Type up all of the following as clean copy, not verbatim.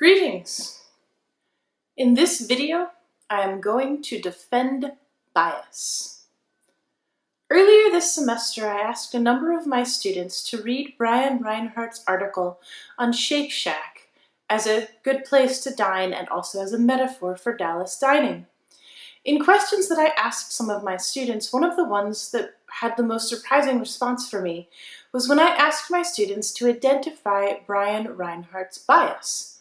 Greetings! In this video, I am going to defend bias. Earlier this semester, I asked a number of my students to read Brian Reinhardt's article on Shake Shack as a good place to dine and also as a metaphor for Dallas dining. In questions that I asked some of my students, one of the ones that had the most surprising response for me was when I asked my students to identify Brian Reinhardt's bias.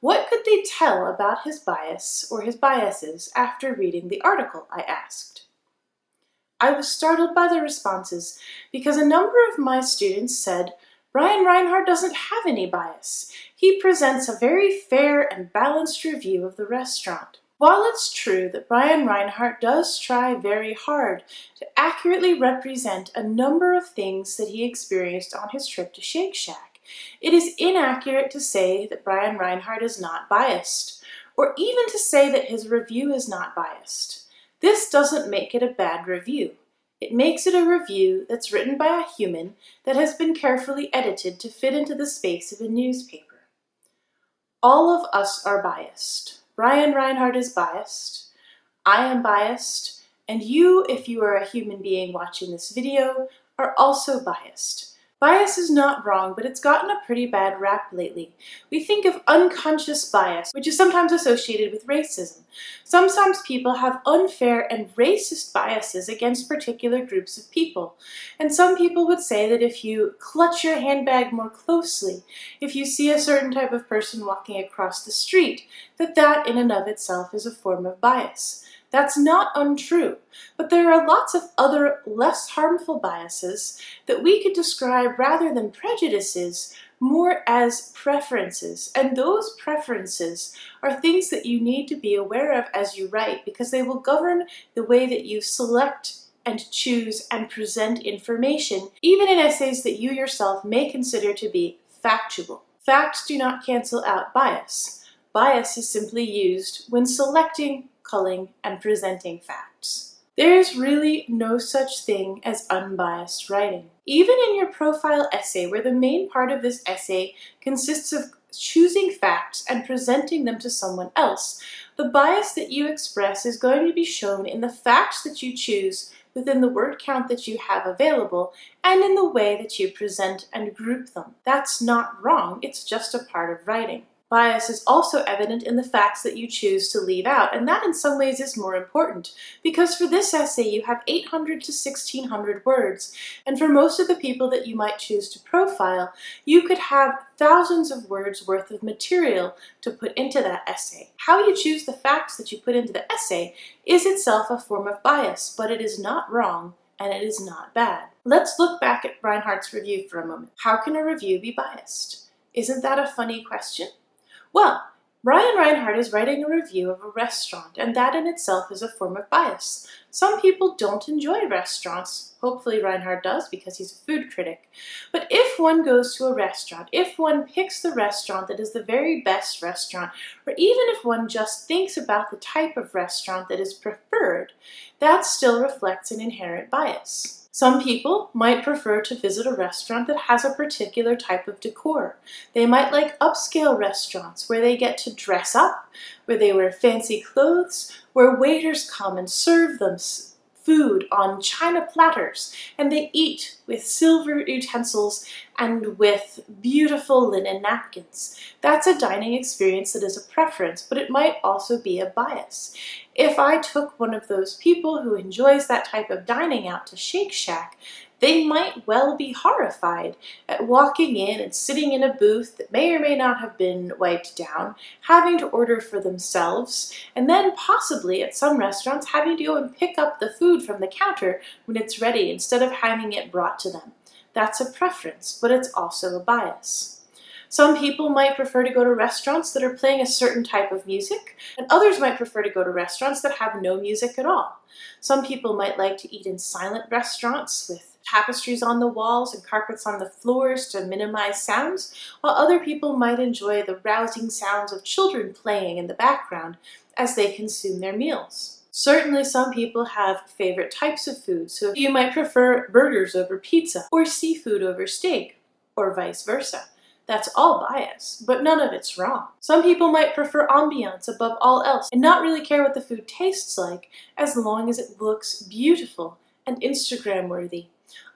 What could they tell about his bias or his biases after reading the article, I asked. I was startled by the responses because a number of my students said, Brian Reinhardt doesn't have any bias. He presents a very fair and balanced review of the restaurant. While it's true that Brian Reinhardt does try very hard to accurately represent a number of things that he experienced on his trip to Shake Shack, it is inaccurate to say that Brian Reinhardt is not biased, or even to say that his review is not biased. This doesn't make it a bad review. It makes it a review that's written by a human that has been carefully edited to fit into the space of a newspaper. All of us are biased. Brian Reinhardt is biased, I am biased, and you, if you are a human being watching this video, are also biased. Bias is not wrong, but it's gotten a pretty bad rap lately. We think of unconscious bias, which is sometimes associated with racism. Sometimes people have unfair and racist biases against particular groups of people. And some people would say that if you clutch your handbag more closely, if you see a certain type of person walking across the street, that in and of itself is a form of bias. That's not untrue, but there are lots of other less harmful biases that we could describe rather than prejudices more as preferences. And those preferences are things that you need to be aware of as you write because they will govern the way that you select and choose and present information, even in essays that you yourself may consider to be factual. Facts do not cancel out bias. Bias is simply used when selecting, culling, and presenting facts. There is really no such thing as unbiased writing. Even in your profile essay, where the main part of this essay consists of choosing facts and presenting them to someone else, the bias that you express is going to be shown in the facts that you choose within the word count that you have available and in the way that you present and group them. That's not wrong, it's just a part of writing. Bias is also evident in the facts that you choose to leave out, and that in some ways is more important, because for this essay you have 800 to 1600 words, and for most of the people that you might choose to profile, you could have thousands of words worth of material to put into that essay. How you choose the facts that you put into the essay is itself a form of bias, but it is not wrong, and it is not bad. Let's look back at Reinhardt's review for a moment. How can a review be biased? Isn't that a funny question? Well, Brian Reinhardt is writing a review of a restaurant, and that in itself is a form of bias. Some people don't enjoy restaurants. Hopefully Reinhardt does because he's a food critic. But if one goes to a restaurant, if one picks the restaurant that is the very best restaurant, or even if one just thinks about the type of restaurant that is preferred, that still reflects an inherent bias. Some people might prefer to visit a restaurant that has a particular type of decor. They might like upscale restaurants where they get to dress up, where they wear fancy clothes, where waiters come and serve them food on china platters, and they eat with silver utensils and with beautiful linen napkins. That's a dining experience that is a preference, but it might also be a bias. If I took one of those people who enjoys that type of dining out to Shake Shack, they might well be horrified at walking in and sitting in a booth that may or may not have been wiped down, having to order for themselves, and then possibly at some restaurants having to go and pick up the food from the counter when it's ready instead of having it brought to them. That's a preference, but it's also a bias. Some people might prefer to go to restaurants that are playing a certain type of music, and others might prefer to go to restaurants that have no music at all. Some people might like to eat in silent restaurants with tapestries on the walls and carpets on the floors to minimize sounds, while other people might enjoy the rousing sounds of children playing in the background as they consume their meals. Certainly some people have favorite types of food, so you might prefer burgers over pizza or seafood over steak, or vice versa. That's all bias, but none of it's wrong. Some people might prefer ambiance above all else and not really care what the food tastes like as long as it looks beautiful and Instagram worthy.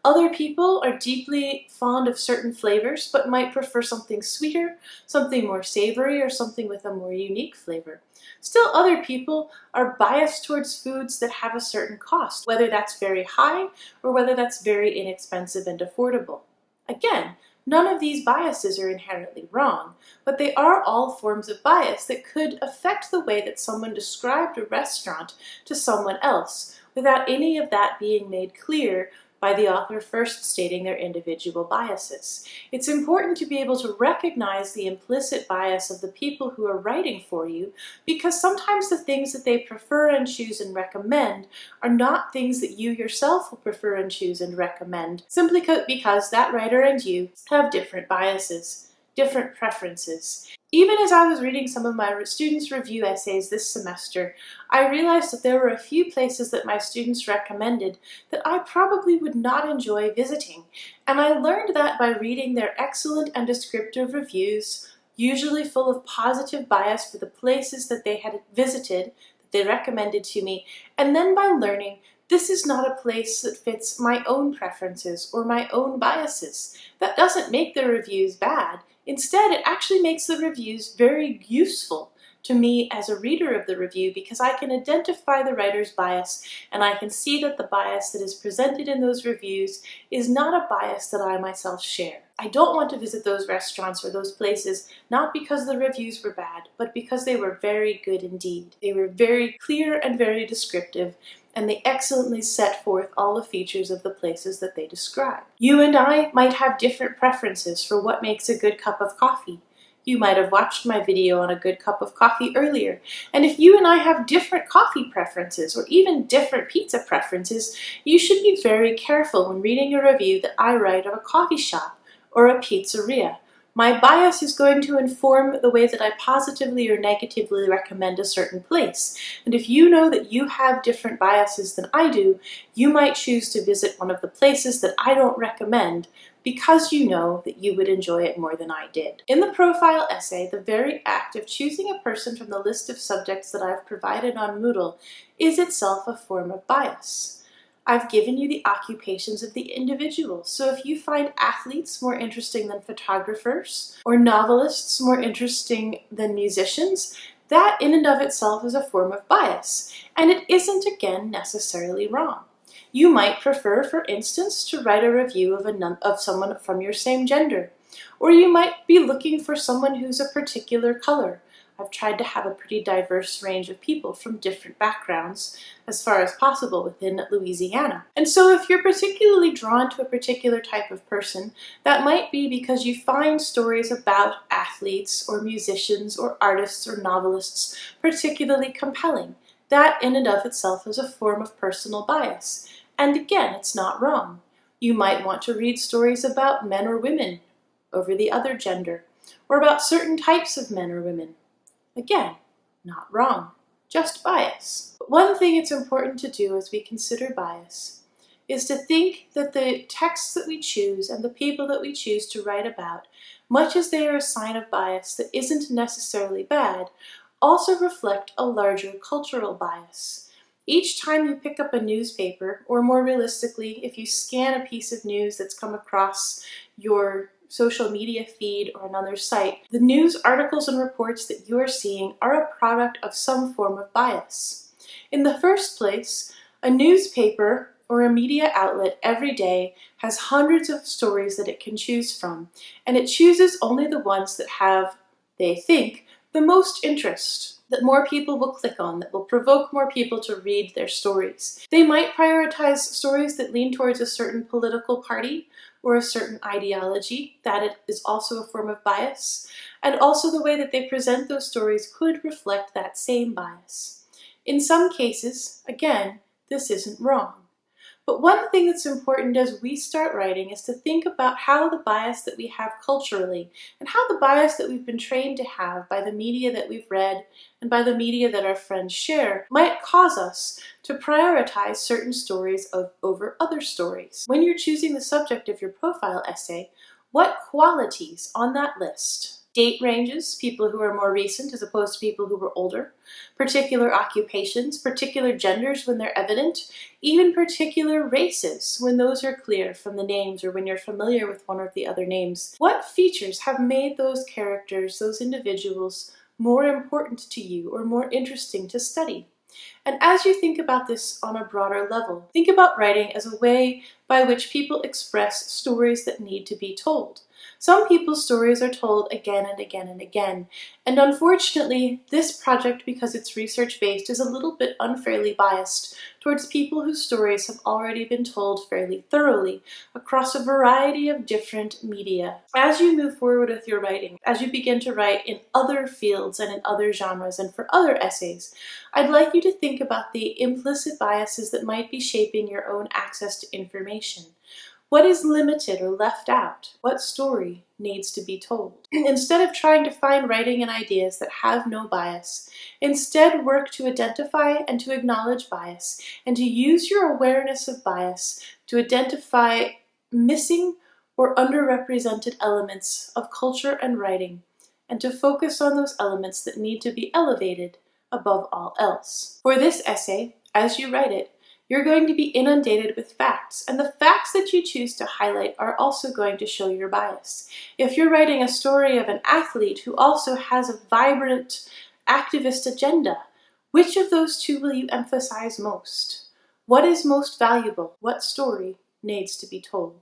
Other people are deeply fond of certain flavors but might prefer something sweeter, something more savory, or something with a more unique flavor. Still, other people are biased towards foods that have a certain cost, whether that's very high or whether that's very inexpensive and affordable. Again, none of these biases are inherently wrong, but they are all forms of bias that could affect the way that someone described a restaurant to someone else, without any of that being made clear by the author first stating their individual biases. It's important to be able to recognize the implicit bias of the people who are writing for you, because sometimes the things that they prefer and choose and recommend are not things that you yourself will prefer and choose and recommend, simply because that writer and you have different biases, different preferences. Even as I was reading some of my students' review essays this semester, I realized that there were a few places that my students recommended that I probably would not enjoy visiting, and I learned that by reading their excellent and descriptive reviews, usually full of positive bias for the places that they had visited, that they recommended to me, and then by learning this is not a place that fits my own preferences or my own biases. That doesn't make the reviews bad. Instead, it actually makes the reviews very useful to me as a reader of the review, because I can identify the writer's bias and I can see that the bias that is presented in those reviews is not a bias that I myself share. I don't want to visit those restaurants or those places not because the reviews were bad, but because they were very good indeed. They were very clear and very descriptive, and they excellently set forth all the features of the places that they describe. You and I might have different preferences for what makes a good cup of coffee. You might have watched my video on a good cup of coffee earlier, and if you and I have different coffee preferences or even different pizza preferences, you should be very careful when reading a review that I write of a coffee shop or a pizzeria. My bias is going to inform the way that I positively or negatively recommend a certain place. And if you know that you have different biases than I do, you might choose to visit one of the places that I don't recommend because you know that you would enjoy it more than I did. In the profile essay, the very act of choosing a person from the list of subjects that I've provided on Moodle is itself a form of bias. I've given you the occupations of the individuals. So if you find athletes more interesting than photographers, or novelists more interesting than musicians, that in and of itself is a form of bias. And it isn't, again, necessarily wrong. You might prefer, for instance, to write a review of someone from your same gender. Or you might be looking for someone who's a particular color. I've tried to have a pretty diverse range of people from different backgrounds as far as possible within Louisiana. And so if you're particularly drawn to a particular type of person, that might be because you find stories about athletes or musicians or artists or novelists particularly compelling. That in and of itself is a form of personal bias. And again, it's not wrong. You might want to read stories about men or women over the other gender, or about certain types of men or women. Again, not wrong, just bias. But one thing it's important to do as we consider bias is to think that the texts that we choose and the people that we choose to write about, much as they are a sign of bias that isn't necessarily bad, also reflect a larger cultural bias. Each time you pick up a newspaper, or more realistically, if you scan a piece of news that's come across your social media feed or another site, the news articles and reports that you are seeing are a product of some form of bias. In the first place, a newspaper or a media outlet every day has hundreds of stories that it can choose from, and it chooses only the ones that have, they think, the most interest, that more people will click on, that will provoke more people to read their stories. They might prioritize stories that lean towards a certain political party or a certain ideology. That is also a form of bias. And also the way that they present those stories could reflect that same bias. In some cases, again, this isn't wrong. But one thing that's important as we start writing is to think about how the bias that we have culturally and how the bias that we've been trained to have by the media that we've read and by the media that our friends share might cause us to prioritize certain stories over other stories. When you're choosing the subject of your profile essay, What qualities on that list? Date ranges, people who are more recent as opposed to people who were older, particular occupations, particular genders when they're evident, even particular races when those are clear from the names or when you're familiar with one of the other names. What features have made those characters, those individuals, more important to you or more interesting to study? And as you think about this on a broader level, think about writing as a way by which people express stories that need to be told. Some people's stories are told again and again and again, and unfortunately, this project, because it's research-based, is a little bit unfairly biased towards people whose stories have already been told fairly thoroughly across a variety of different media. As you move forward with your writing, as you begin to write in other fields and in other genres and for other essays, I'd like you to think about the implicit biases that might be shaping your own access to information. What is limited or left out? What story needs to be told? Instead of trying to find writing and ideas that have no bias, instead work to identify and to acknowledge bias and to use your awareness of bias to identify missing or underrepresented elements of culture and writing, and to focus on those elements that need to be elevated above all else. For this essay, as you write it, you're going to be inundated with facts, and the facts that you choose to highlight are also going to show your bias. If you're writing a story of an athlete who also has a vibrant activist agenda, which of those two will you emphasize most? What is most valuable? What story needs to be told?